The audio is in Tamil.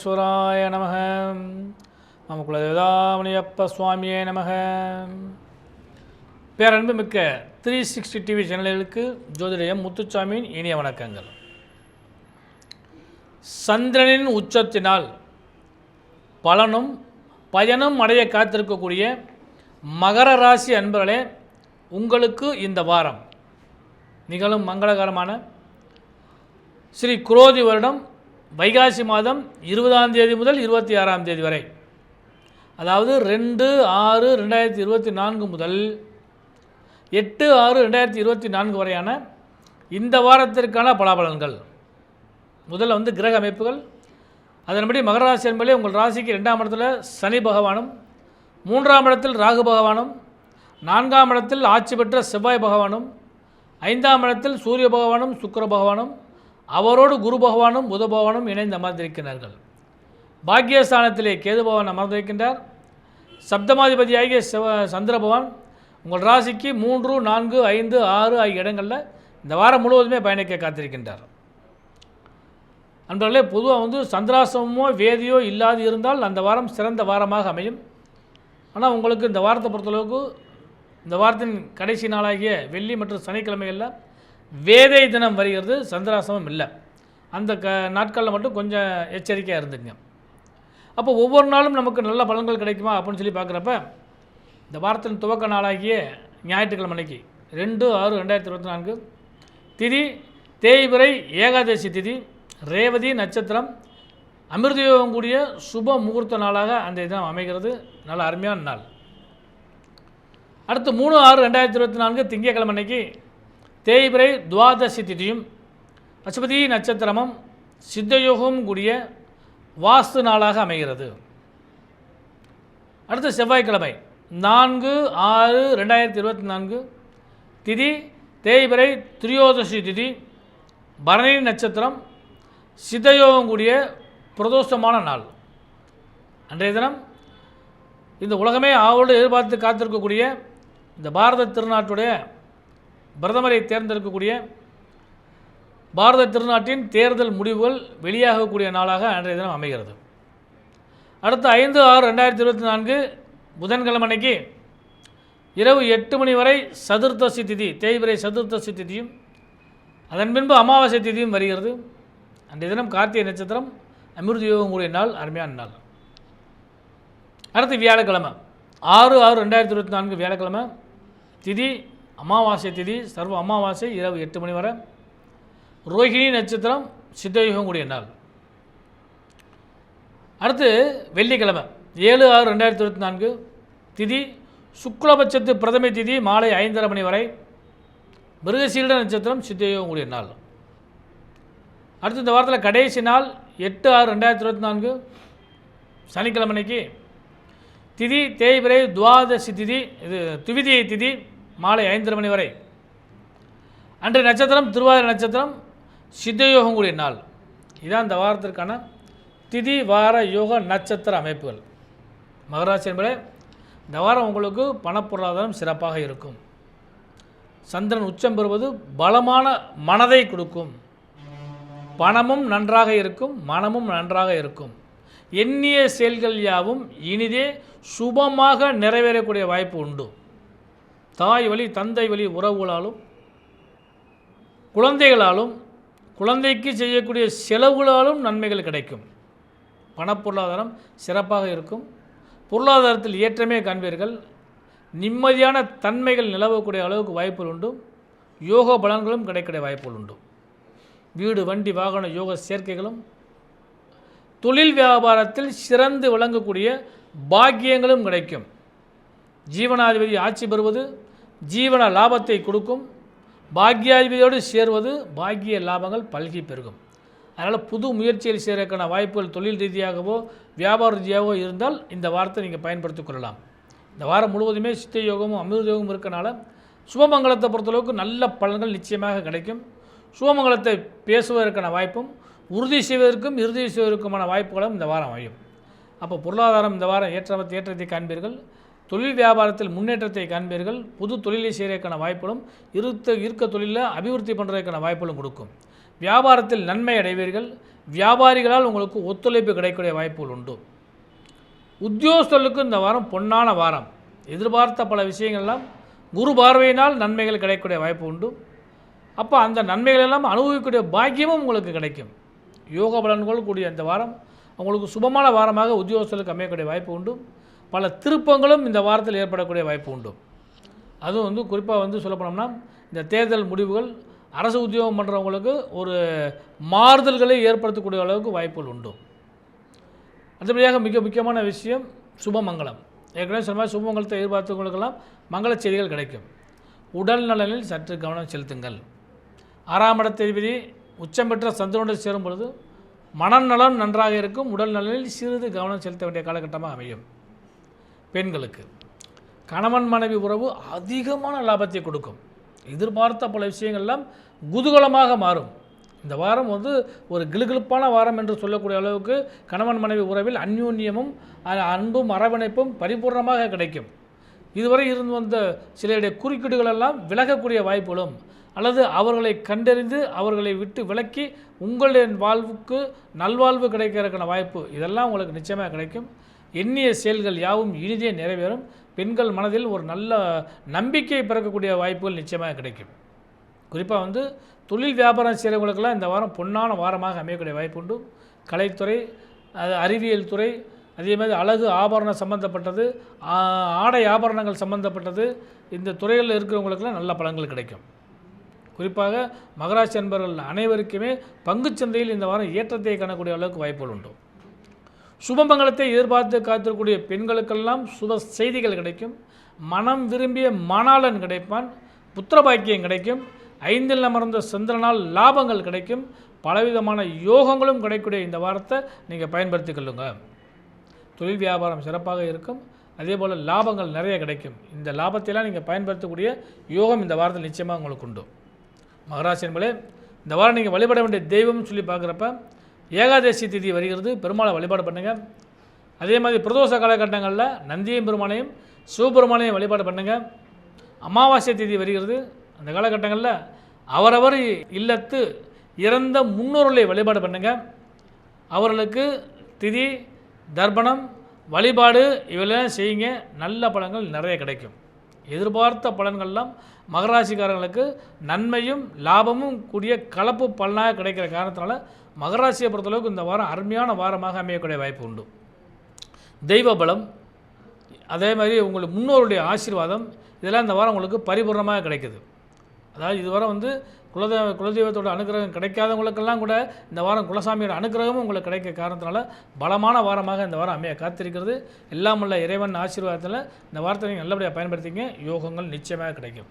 மகேஸ்வராய நமக. நம குலதேவதாமணியப்ப சுவாமியே நமக. பேரன்பு மிக்க 360 டிவி சேனல்களுக்கு ஜோதிடம் முத்துச்சாமியின் இனிய வணக்கங்கள். சந்திரனின் உச்சத்தினால் பலனும் பயனும் அடைய காத்திருக்கக்கூடிய மகர ராசி அன்பர்களே, உங்களுக்கு இந்த வாரம் நிகழும் மங்களகரமான ஸ்ரீ குரோதி வருடம் வைகாசி மாதம் 20ஆம் தேதி முதல் 26ஆம் தேதி வரை, அதாவது 2/6/2024 முதல் 8/6/2024 வரையான இந்த வாரத்திற்கான பலாபலன்கள். முதல்ல கிரக அமைப்புகள். அதன்படி மகர ராசி என்பதே உங்கள் ராசிக்கு 2ஆம் இடத்துல சனி பகவானும், 3ஆம் இடத்தில் ராகு பகவானும், 4ஆம் இடத்தில் ஆட்சி பெற்ற செவ்வாய் பகவானும், 5ஆம் இடத்தில் சூரிய பகவானும் சுக்கிர பகவானும், அவரோடு குரு பகவானும் புத பகவானும் இணைந்து அமர்ந்திருக்கிறார்கள். பாக்கியஸ்தானத்திலே கேது பகவான் அமர்ந்திருக்கின்றார். சப்தமாதிபதியாகிய சந்திர பகவான் உங்கள் ராசிக்கு 3, 4, 5, 6 ஆகிய இடங்களில் இந்த வாரம் முழுவதுமே பயணிக்க காத்திருக்கின்றார். அன்பர்களே, பொதுவாக சந்திராசிரமமோ வேதியோ இல்லாது இருந்தால் அந்த வாரம் சிறந்த வாரமாக அமையும். ஆனால் உங்களுக்கு இந்த வாரத்தை பொறுத்தளவுக்கு இந்த வாரத்தின் கடைசி நாளாகிய வெள்ளி மற்றும் சனிக்கிழமைகளில் வேதை தினம் வருகிறது, சந்திராசிரமம் இல்லை. அந்த நாட்களில் மட்டும் கொஞ்சம் எச்சரிக்கையாக இருந்துங்க. அப்போ ஒவ்வொரு நாளும் நமக்கு நல்ல பலன்கள் கிடைக்குமா அப்படின்னு சொல்லி பார்க்குறப்ப, இந்த வாரத்தின் துவக்க நாளாகிய ஞாயிற்றுக்கிழமை அன்னைக்கு 2/6/2024 திதி தேய்பிறை ஏகாதசி திதி, ரேவதி நட்சத்திரம், அமிர்தயோகம் கூடிய சுப முகூர்த்த நாளாக அந்த தினம் அமைகிறது. நல்ல அருமையான நாள். அடுத்து 3/6/2024 திங்கட்கிழமை அன்னைக்கு தேய்பிறை துவாதசி திதியும், பசுபதி நட்சத்திரமும், சித்தயோகமும் கூடிய வாஸ்து நாளாக அமைகிறது. அடுத்து செவ்வாய்க்கிழமை 4/6/2024 திதி தேய்பிறை திரியோதசி திதி, பரணி நட்சத்திரம், சித்தயோகம் கூடிய பிரதோஷமான நாள். அன்றைய தினம் இந்த உலகமே ஆவலோடு எதிர்பார்த்து காத்திருக்கக்கூடிய இந்த பாரத திருநாட்டுடைய பிரதமரை தேர்ந்தெடுக்கக்கூடிய பாரத திருநாட்டின் தேர்தல் முடிவுகள் வெளியாகக்கூடிய நாளாக அன்றைய தினம் அமைகிறது. அடுத்து 5/6/2024 புதன்கிழமை அன்னைக்கு இரவு 8 மணி வரை சதுர்த்தசி திதி தேய்பிறை சதுர்த்தசி திதியும், அதன் பின்பு அமாவாசை திதியும் வருகிறது. அன்றைய தினம் கார்த்திகை நட்சத்திரம், அமிர்த யோகம் கூடிய நாள், அருமையான நாள். அடுத்து வியாழக்கிழமை 6/6/2024 வியாழக்கிழமை திதி அமாவாசை திதி, சர்வ அமாவாசை இரவு 8 மணி வரை, ரோஹிணி நட்சத்திரம், சித்தயோகம் கூடிய நாள். அடுத்து வெள்ளிக்கிழமை 7/6/2024 திதி சுக்லபட்சத்து பிரதமை திதி மாலை 5:30 மணி வரை, மிருகசீட நட்சத்திரம், சித்தயோகம் கூடிய நாள். அடுத்து இந்த வாரத்தில் கடைசி நாள் 8/6/2024 சனிக்கிழமைக்கு திதி தேய்பிறை துவாதசி திதி, இது திவிதியை திதி மாலை 5:30 மணி வரை. அன்றைய நட்சத்திரம் திருவாதிரை நட்சத்திரம், சித்தயோகம் கூடிய நாள். இதுதான் இந்த வாரத்திற்கான திதி வார யோக நட்சத்திர அமைப்புகள். மகராசி என்பதே இந்த வாரம் உங்களுக்கு பணப்பொருளாதாரம் சிறப்பாக இருக்கும். சந்திரன் உச்சம் பெறுவது பலமான மனதை கொடுக்கும். பணமும் நன்றாக இருக்கும், மனமும் நன்றாக இருக்கும். எண்ணிய செயல்கள் யாவும் இனிதே சுபமாக நிறைவேறக்கூடிய வாய்ப்பு உண்டு. தாய் வழி தந்தை வழி உறவுகளாலும், குழந்தைகளாலும், குழந்தைக்கு செய்யக்கூடிய செலவுகளாலும் நன்மைகள் கிடைக்கும். பணப்பொருளாதாரம் சிறப்பாக இருக்கும். பொருளாதாரத்தில் ஏற்றமே காண்பீர்கள். நிம்மதியான தன்மைகள் நிலவக்கூடிய அளவுக்கு வாய்ப்புகள் உண்டு. யோக பலன்களும் கிடைக்கக்கூடிய வாய்ப்புகள் உண்டு. வீடு வண்டி வாகன யோக சேர்க்கைகளும், தொழில் வியாபாரத்தில் சிறந்து விளங்கக்கூடிய பாக்கியங்களும் கிடைக்கும். ஜீவனாதிபதி ஆட்சி பெறுவது ஜீவன லாபத்தை கொடுக்கும். பாக்கியாதிபதியோடு சேர்வது பாக்கிய லாபங்கள் பல்கி பெருகும். அதனால் புது முயற்சியில் செய்வதற்கான வாய்ப்புகள் தொழில் ரீதியாகவோ வியாபார ரீதியாகவோ இருந்தால் இந்த வாரத்தை நீங்கள் பயன்படுத்திக் கொள்ளலாம். இந்த வாரம் முழுவதுமே சித்த யோகமும் அமிர்த யோகமும் இருக்கனால சுபமங்கலத்தை பொறுத்தளவுக்கு நல்ல பலன்கள் நிச்சயமாக கிடைக்கும். சுபமங்கலத்தை பேசுவதற்கான வாய்ப்பும், உறுதி செய்வதற்கும் இறுதி செய்வதற்குமான வாய்ப்புகளும் இந்த வாரம் அமையும். அப்போ பொருளாதாரம் இந்த வாரம் ஏற்றத்தை காண்பீர்கள். தொழில் வியாபாரத்தில் முன்னேற்றத்தை காண்பீர்கள். புது தொழிலை செய்வதற்கான வாய்ப்புகளும், இருக்க தொழிலில் அபிவிருத்தி பண்ணுறதுக்கான வாய்ப்புகளும் கொடுக்கும். வியாபாரத்தில் நன்மை அடைவீர்கள். வியாபாரிகளால் உங்களுக்கு ஒத்துழைப்பு கிடைக்கக்கூடிய வாய்ப்புகள் உண்டு. உத்தியோகஸ்தர்களுக்கு இந்த வாரம் பொன்னான வாரம். எதிர்பார்த்த பல விஷயங்கள்லாம் குரு பார்வையினால் நன்மைகள் கிடைக்கக்கூடிய வாய்ப்பு உண்டு. அப்போ அந்த நன்மைகள் எல்லாம் அனுபவிக்கக்கூடிய பாக்கியமும் உங்களுக்கு கிடைக்கும். யோக பலன்கள் கூடிய இந்த வாரம் உங்களுக்கு சுபமான வாரமாக உத்தியோகஸ்தர்களுக்கு அமையக்கூடிய வாய்ப்பு உண்டு. பல திருப்பங்களும் இந்த வாரத்தில் ஏற்படக்கூடிய வாய்ப்பு உண்டு. அதுவும் குறிப்பாக சொல்ல போனோம்னா இந்த தேர்தல் முடிவுகள் அரசு உத்தியோகம் பண்ணுறவங்களுக்கு ஒரு மாறுதல்களை ஏற்படுத்தக்கூடிய அளவுக்கு வாய்ப்புகள் உண்டு. அடுத்தபடியாக மிக முக்கியமான விஷயம் சுபமங்கலம். ஏற்கனவே சொன்ன மாதிரி சுபமங்கலத்தை எதிர்பார்த்தவங்களுக்கெல்லாம் மங்கள செய்திகள் கிடைக்கும். உடல் நலனில் சற்று கவனம் செலுத்துங்கள். 6ஆம் இடத்ததிபதி உச்சம் பெற்ற சந்திரனுடன் சேரும் பொழுது மனநலம் நன்றாக இருக்கும். உடல் நலனில் சிறிது கவனம் செலுத்த வேண்டிய காலகட்டமாக அமையும். பெண்களுக்கு கணவன் மனைவி உறவு அதிகமான லாபத்தை கொடுக்கும். எதிர்பார்த்த பல விஷயங்கள்லாம் குதூகலமாக மாறும். இந்த வாரம் ஒரு கிளுகிளுப்பான வாரம் என்று சொல்லக்கூடிய அளவுக்கு கணவன் மனைவி உறவில் அந்யோன்யமும் அன்பும் அரவணைப்பும் பரிபூர்ணமாக கிடைக்கும். இதுவரை இருந்து வந்த சிலருடைய குறுக்கீடுகளெல்லாம் விலகக்கூடிய வாய்ப்புகளும் அல்லது அவர்களை கண்டறிந்து அவர்களை விட்டு விலக்கி உங்களுடைய வாழ்வுக்கு நல்வாழ்வு கிடைக்கிறதுக்கான வாய்ப்பு இதெல்லாம் உங்களுக்கு நிச்சயமாக கிடைக்கும். எண்ணிய செயல்கள் யாவும் இனிதே நிறைவேறும். பெண்கள் மனதில் ஒரு நல்ல நம்பிக்கை பிறக்கக்கூடிய வாய்ப்புகள் நிச்சயமாக கிடைக்கும். குறிப்பாக தொழில் வியாபாரம் செய்கிறவங்களுக்கெல்லாம் இந்த வாரம் பொன்னான வாரமாக அமையக்கூடிய வாய்ப்பு உண்டு. கலைத்துறை, அறிவியல் துறை, அதே மாதிரி அழகு ஆபரணம் சம்மந்தப்பட்டது, ஆடை ஆபரணங்கள் சம்மந்தப்பட்டது, இந்த துறைகளில் இருக்கிறவங்களுக்கெல்லாம் நல்ல பலன்கள் கிடைக்கும். குறிப்பாக மகராசி அன்பர்கள் அனைவருக்குமே பங்குச்சந்தையில் இந்த வாரம் ஏற்றத்தை காணக்கூடிய அளவுக்கு வாய்ப்புகள் உண்டு. சுபமங்கலத்தை எதிர்பார்த்து காத்திருக்கக்கூடிய பெண்களுக்கெல்லாம் சுப செய்திகள் கிடைக்கும். மனம் விரும்பிய மணாளன் கிடைப்பான். புத்திரபாக்கியம் கிடைக்கும். 5இல் அமர்ந்த சந்திரனால் லாபங்கள் கிடைக்கும். பலவிதமான யோகங்களும் கிடைக்கக்கூடிய இந்த வாரத்தை நீங்கள் பயன்படுத்தி கொள்ளுங்க. தொழில் வியாபாரம் சிறப்பாக இருக்கும். அதே போல் லாபங்கள் நிறைய கிடைக்கும். இந்த லாபத்தையெல்லாம் நீங்கள் பயன்படுத்தக்கூடிய யோகம் இந்த வாரத்தில் நிச்சயமாக உங்களுக்கு உண்டு. மகராசி என்பதே இந்த வாரம் நீங்கள் வழிபட வேண்டிய தெய்வம்னு சொல்லி பார்க்குறப்ப ஏகாதசி திதி வருகிறது. பெருமாளை வழிபாடு பண்ணுங்கள். அதே மாதிரி பிரதோஷ காலகட்டங்களில் நந்தியம் பெருமானையும் சிவபெருமானையும் வழிபாடு பண்ணுங்கள். அமாவாசை திதி வருகிறது. அந்த காலகட்டங்களில் அவரவர் இல்லத்து இறந்த முன்னோர்களை வழிபாடு பண்ணுங்கள். அவர்களுக்கு திதி தர்ப்பணம் வழிபாடு இவெல்லாம் செய்யுங்க. நல்ல பலன்கள் நிறைய கிடைக்கும். எதிர்பார்த்த பலன்கள்லாம் மகராசிக்காரர்களுக்கு நன்மையும் லாபமும் கூடிய கலப்பு பலனாக கிடைக்கிற காரணத்தினால மகராசியை பொறுத்தளவுக்கு இந்த வாரம் அருமையான வாரமாக அமையக்கூடிய வாய்ப்பு உண்டு. தெய்வ பலம், அதே மாதிரி உங்களுக்கு முன்னோருடைய ஆசீர்வாதம் இதெல்லாம் இந்த வாரம் உங்களுக்கு பரிபூர்ணமாக கிடைக்குது. அதாவது இதுவரை குலதெய்வத்தோட அனுகிரகம் கிடைக்காதவங்களுக்கெல்லாம் கூட இந்த வாரம் குலசாமியோட அனுகிரகமும் உங்களுக்கு கிடைக்க காரணத்தினால பலமான வாரமாக இந்த வாரம் அமைய காத்திருக்கிறது. எல்லாம் உள்ள இறைவன் ஆசீர்வாதத்தில் இந்த வாரத்தை நீங்கள் நல்லபடியாக பயன்படுத்திங்க. யோகங்கள் நிச்சயமாக கிடைக்கும்.